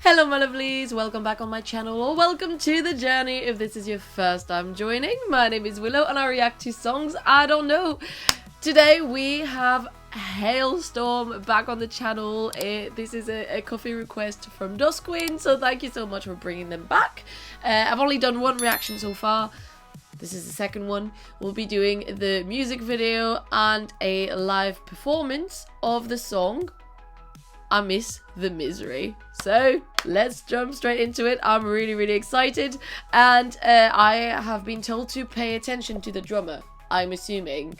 Hello my lovelies, welcome back on my channel, or welcome to the journey if this is your first time joining. My name is Willow and I react to songs I don't know. Today we have Halestorm back on the channel. This is a coffee request from Duskwin, so thank you so much for bringing them back. I've only done one reaction so far. This is the second one. We'll be doing the music video and a live performance of the song I Miss the Misery. So let's jump straight into it. I'm really excited, and I have been told to pay attention to the drummer, I'm assuming,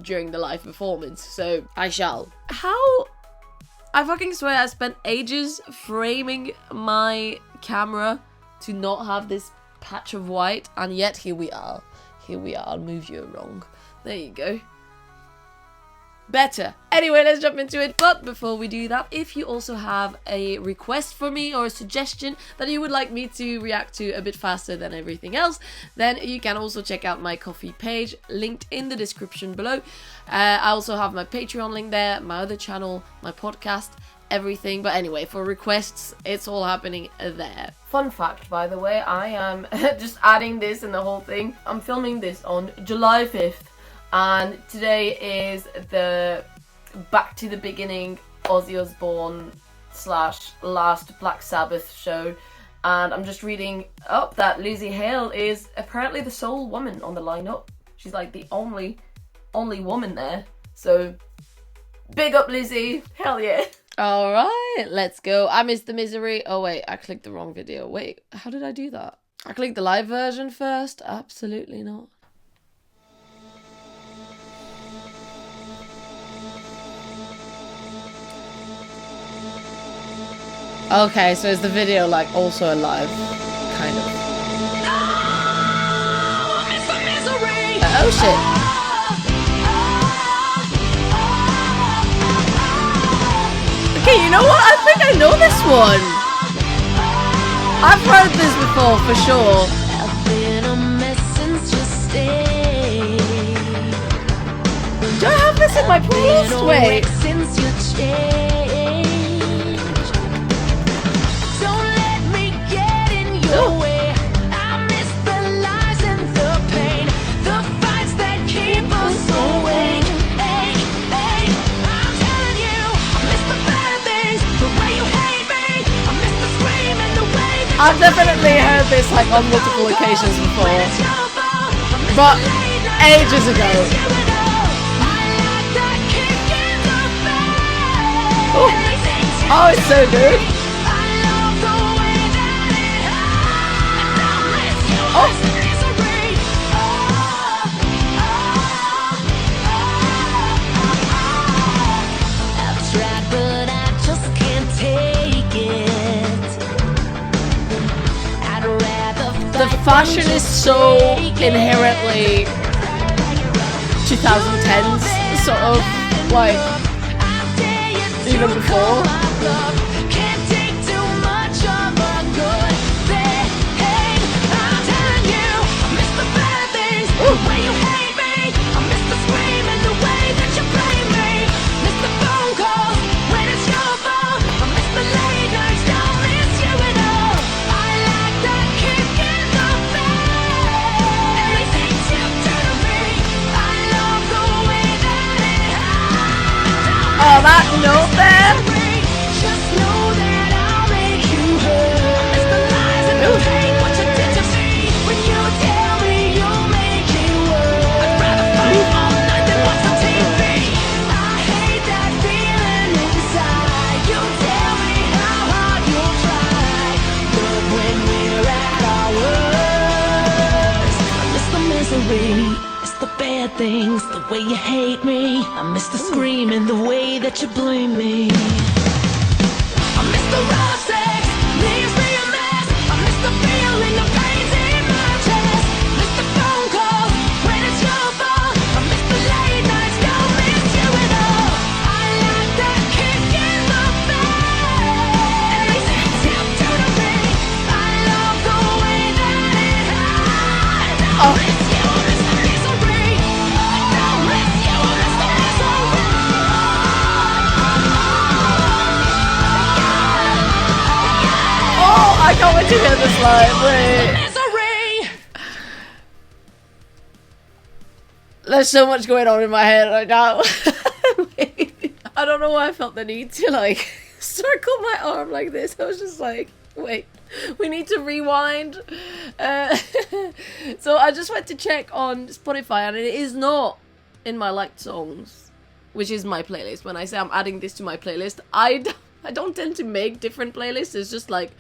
during the live performance, so I shall. I fucking swear I spent ages framing my camera to not have this patch of white, and yet here we are. I'll move you along. There you go. Better. Anyway, let's jump into it. But before we do that, if you also have a request for me or a suggestion that you would like me to react to a bit faster than everything else, then you can also check out my Ko-fi page linked in the description below. I also have my Patreon link there, my other channel, my podcast, everything. But anyway, for requests, it's all happening there. Fun fact, by the way, I am just adding this in the whole thing. I'm filming this on July 5th. And today is the Back to the Beginning Ozzy Osbourne / last Black Sabbath show, and I'm just reading up that Lizzie Hale is apparently the sole woman on the lineup. She's like the only woman there, so big up Lizzie, hell yeah. Alright, let's go. I Miss the Misery. Oh wait, I clicked the wrong video. Wait, how did I do that? I clicked the live version first? Absolutely not. Okay, so is the video like also alive? Kind of. Oh shit. Okay, you know what? I think I know this one. I've heard this before for sure. Do I have this in my playlist? Wait. I've definitely heard this like on multiple occasions before, but ages ago. Oh, it's so good. Oh. The fashion is so inherently 2010s, sort of, like, even before. Oh, that note there! It's the bad things, the way you hate me. I miss the screaming, the way that you blame me. I miss the raw sex, leaves me a mess. I miss the feeling of pains in my chest. Miss the phone calls when it's your fault. I miss the late nights, don't miss you at all. I like that kick in the face. Everything's up to the ring. I love the way that it hides. Oh. I can't wait to hear this live. Wait. There's so much going on in my head right now. Wait. I don't know why I felt the need to like circle my arm like this. I was just like, wait, we need to rewind. So I just went to check on Spotify and it is not in my liked songs, which is my playlist. When I say I'm adding this to my playlist, I don't tend to make different playlists. It's just like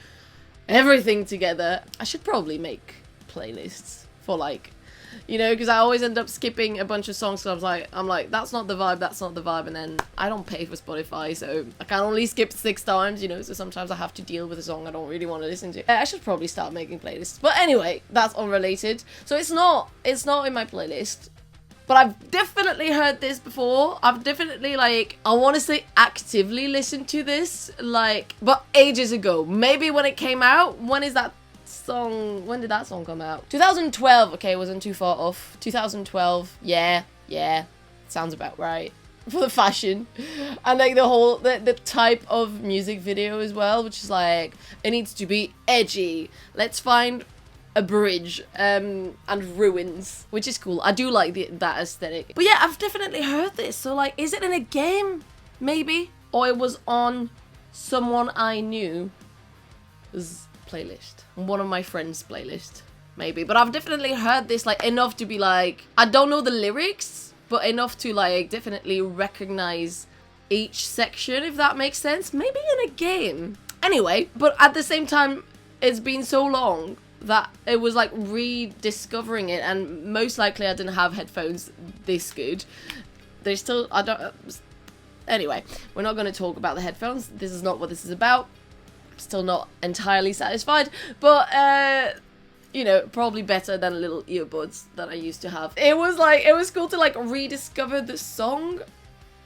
everything together. I should probably make playlists for like, you know, because I always end up skipping a bunch of songs. So I'm like, that's not the vibe, that's not the vibe. And then I don't pay for Spotify, so I can only skip 6 times, you know. So sometimes I have to deal with a song I don't really want to listen to. I should probably start making playlists. But anyway, that's unrelated. So it's not in my playlist. But I've definitely heard this before. I've definitely, like, I want to say actively listened to this, like, but ages ago. Maybe when it came out. When did that song come out? 2012. Okay, wasn't too far off. 2012. Yeah. Sounds about right. For the fashion. And, like, the type of music video as well, which is, like, it needs to be edgy. Let's find a bridge and ruins, which is cool. I do like that aesthetic. But yeah, I've definitely heard this. So like, is it in a game? Maybe. Or it was on someone I knew's playlist. One of my friends' playlist. Maybe. But I've definitely heard this like enough to be like, I don't know the lyrics, but enough to like definitely recognize each section, if that makes sense. Maybe in a game. Anyway, but at the same time, it's been so long that it was like rediscovering it, and most likely I didn't have headphones this good. They still, anyway, we're not going to talk about the headphones. This is not what this is about. I'm still not entirely satisfied, but you know, probably better than little earbuds that I used to have. It was cool to like rediscover the song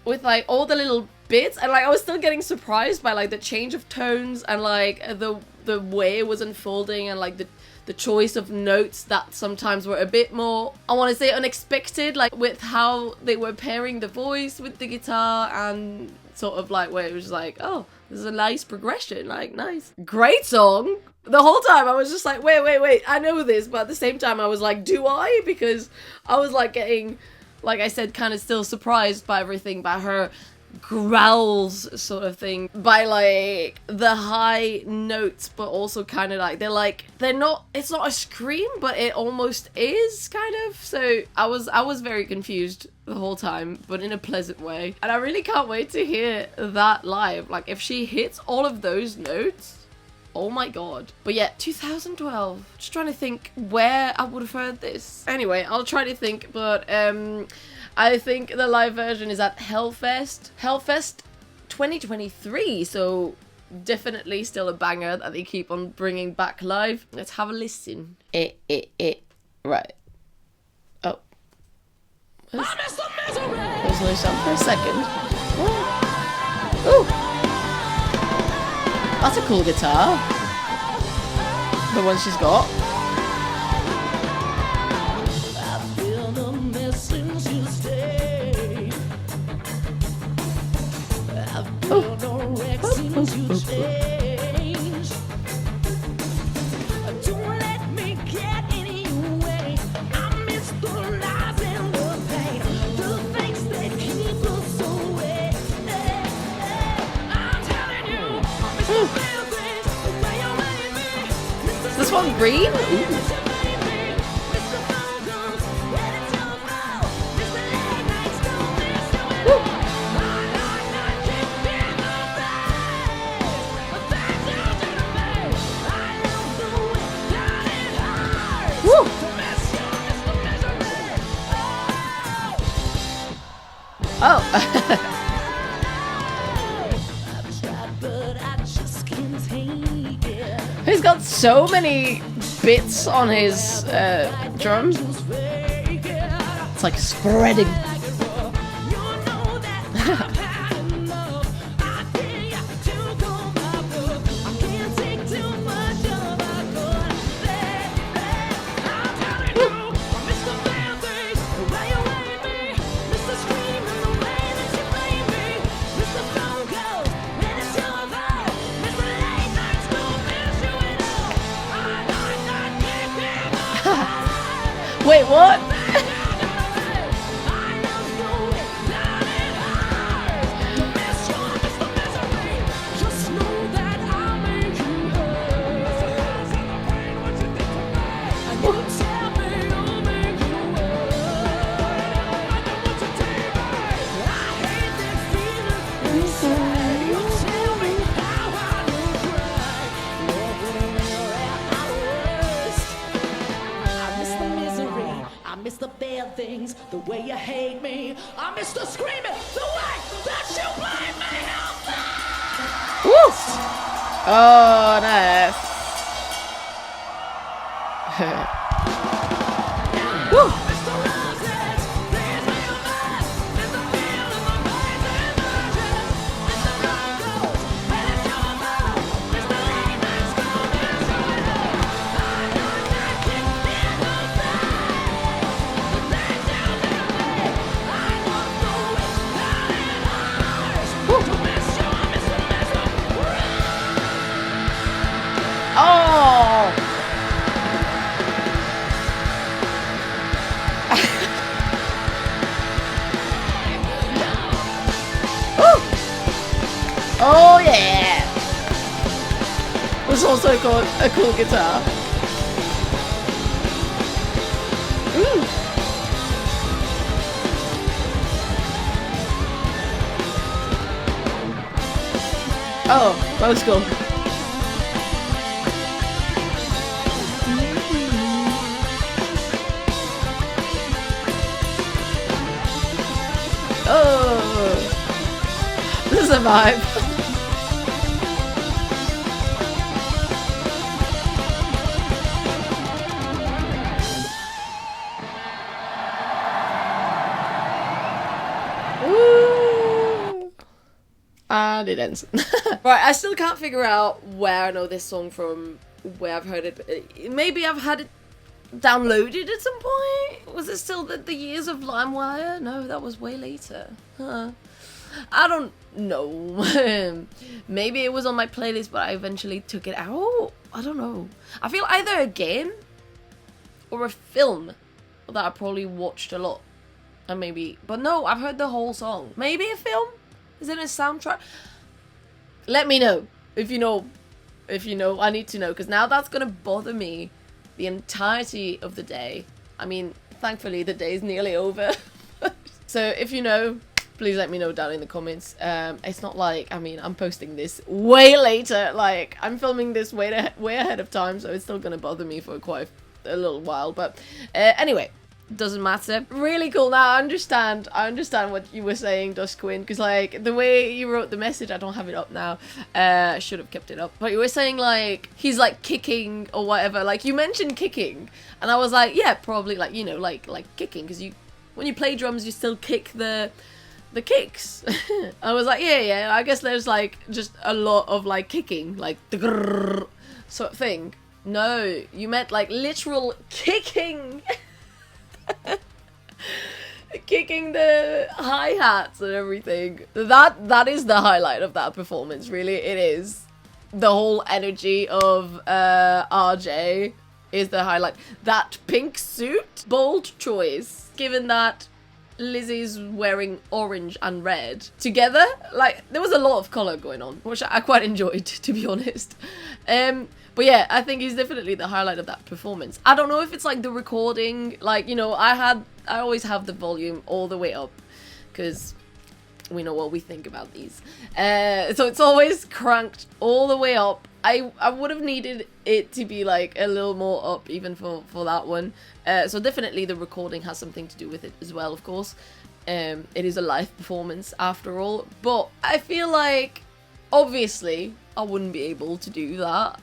with like all the little bits, and like I was still getting surprised by like the change of tones and like the way it was unfolding, and like the choice of notes that sometimes were a bit more, I want to say, unexpected, like with how they were pairing the voice with the guitar, and sort of like where it was like, oh, this is a nice progression, like nice. Great song. The whole time I was just like, wait, I know this, but at the same time I was like, do I? Because I was like getting, like I said, kind of still surprised by everything, by her growls sort of thing, by like the high notes, but also kind of like they're not, it's not a scream, but it almost is kind of. So I was very confused the whole time, but in a pleasant way, and I really can't wait to hear that live. Like if she hits all of those notes, oh my god. But yeah, 2012. Just trying to think where I would have heard this. Anyway, I'll try to think, but I think the live version is at Hellfest 2023, so definitely still a banger that they keep on bringing back live. Let's have a listen. Right. Oh. There's no sound for a second. Oh. That's a cool guitar. The one she's got. Is this one green? Ooh. Oh. He's got so many bits on his drum. It's like spreading. What? I miss the bad things, the way you hate me. I miss the screaming, the way that you blame me. Woo! Oh, nice. Woo! Oh! Oh yeah! There's also a cool guitar. Ooh. Oh, that was cool. Oh, this is a vibe. Woo. And it ends. Right, I still can't figure out where I know this song from, where I've heard it. Maybe I've had it downloaded at some point? Was it still the years of LimeWire? No, that was way later. Huh. I don't know. Maybe it was on my playlist, but I eventually took it out. I don't know. I feel either a game or a film that I probably watched a lot. And maybe, but no, I've heard the whole song. Maybe a film? Is it a soundtrack? Let me know if you know. If you know, I need to know, because now that's gonna bother me the entirety of the day. I mean, thankfully the day is nearly over. So if you know, please let me know down in the comments. It's not like, I mean, I'm posting this way later. Like, I'm filming this way ahead of time, so it's still gonna bother me for quite a little while. But anyway, doesn't matter. Really cool. Now I understand what you were saying, Dusk Queen, because like the way you wrote the message, I don't have it up now. I should have kept it up. But you were saying like he's like kicking or whatever. Like you mentioned kicking, and I was like, yeah, probably like, you know, like kicking, because you, when you play drums, you still kick the kicks. I was like, yeah, I guess there's like just a lot of like kicking, like the grrr sort of thing. No, you meant like literal kicking. Kicking the hi-hats and everything. That is the highlight of that performance, really. It is. The whole energy of RJ is the highlight. That pink suit, bold choice, given that Lizzie's wearing orange and red together. Like, there was a lot of colour going on, which I quite enjoyed, to be honest. But yeah, I think he's definitely the highlight of that performance. I don't know if it's like the recording, like, you know, I always have the volume all the way up, because we know what we think about these. So it's always cranked all the way up. I would have needed it to be like a little more up even for that one. So definitely the recording has something to do with it as well, of course. It is a live performance after all. But I feel like, obviously, I wouldn't be able to do that.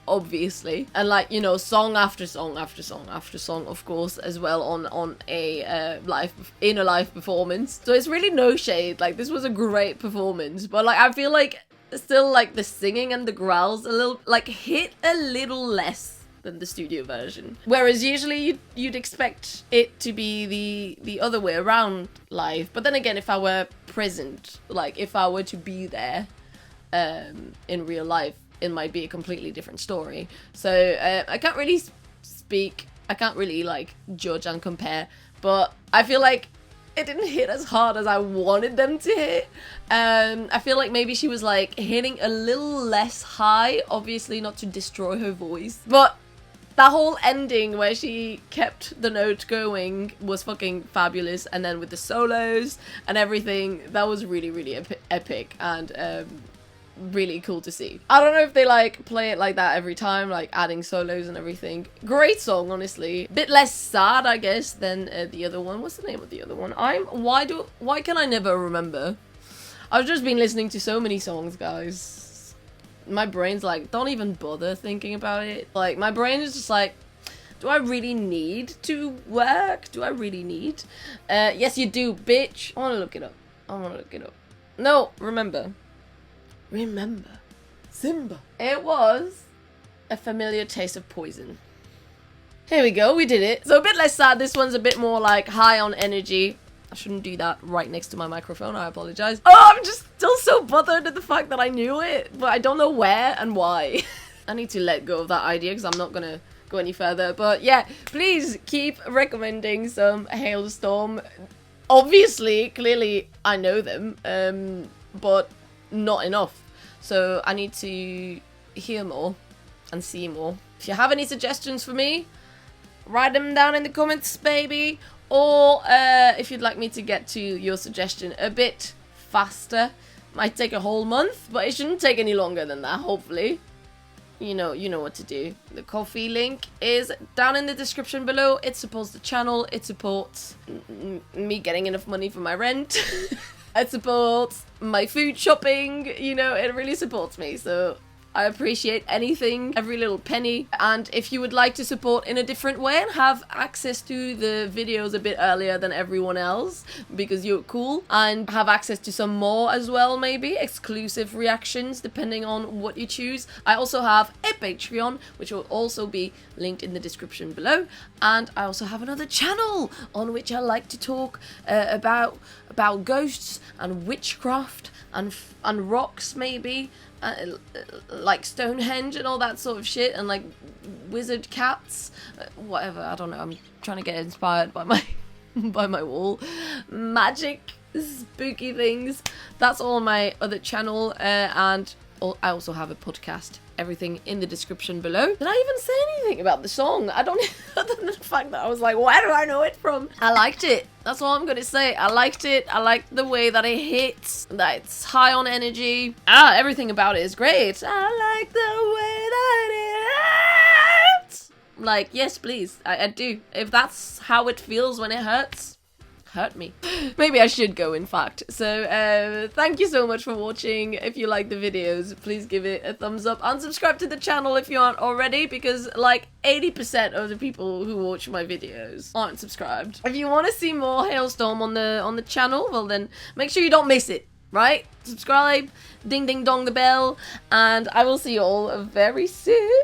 Obviously, and like, you know, song after song after song after song, of course, as well on a live performance. So it's really no shade, like this was a great performance, but like I feel like still like the singing and the growls a little like hit a little less than the studio version, whereas usually you'd expect it to be the other way around live. But then again, if I were present, like if I were to be there in real life, it might be a completely different story. So I can't really speak I can't really like judge and compare, but I feel like it didn't hit as hard as I wanted them to hit. I feel like maybe she was like hitting a little less high, obviously not to destroy her voice, but that whole ending where she kept the note going was fucking fabulous, and then with the solos and everything, that was really epic and really cool to see. I don't know if they like play it like that every time, like adding solos and everything. Great song, honestly. Bit less sad, I guess, than the other one. What's the name of the other one? Why can I never remember? I've just been listening to so many songs, guys. My brain's like, don't even bother thinking about it. Like, my brain is just like, do I really need to work? Do I really need? Yes, you do, bitch. I want to look it up. No, remember. Simba. It was A Familiar Taste of Poison. Here we go, we did it. So a bit less sad. This one's a bit more like high on energy. I shouldn't do that right next to my microphone. I apologize. Oh, I'm just still so bothered at the fact that I knew it, but I don't know where and why. I need to let go of that idea because I'm not going to go any further. But yeah, please keep recommending some Halestorm. Obviously, clearly, I know them, but not enough. So I need to hear more and see more. If you have any suggestions for me, write them down in the comments, baby. Or if you'd like me to get to your suggestion a bit faster, might take a whole month, but it shouldn't take any longer than that, hopefully. You know what to do. The coffee link is down in the description below. It supports the channel. It supports me getting enough money for my rent. It supports my food shopping. You know, it really supports me. So I appreciate anything, every little penny. And if you would like to support in a different way and have access to the videos a bit earlier than everyone else because you're cool, and have access to some more as well, maybe exclusive reactions depending on what you choose, I also have a Patreon, which will also be linked in the description below. And I also have another channel on which I like to talk about ghosts and witchcraft and rocks, maybe. Like Stonehenge and all that sort of shit, and like wizard cats, whatever. I don't know. I'm trying to get inspired by my by my wall magic, spooky things. That's all on my other channel, and I also have a podcast. Everything in the description below. Did I even say anything about the song? I don't, other than the fact that I was like, where do I know it from? I liked it. That's all I'm gonna say. I liked it. I liked the way that it hits, that it's high on energy. Everything about it is great. I like the way that it hurts. Like, yes, please. I do. If that's how it feels when it hurts, hurt me. Maybe I should go, in fact. So thank you so much for watching. If you like the videos, please give it a thumbs up and subscribe to the channel if you aren't already, because like 80% of the people who watch my videos aren't subscribed. If you want to see more Halestorm on the channel, well then make sure you don't miss it, right? Subscribe, ding ding dong the bell, and I will see you all very soon.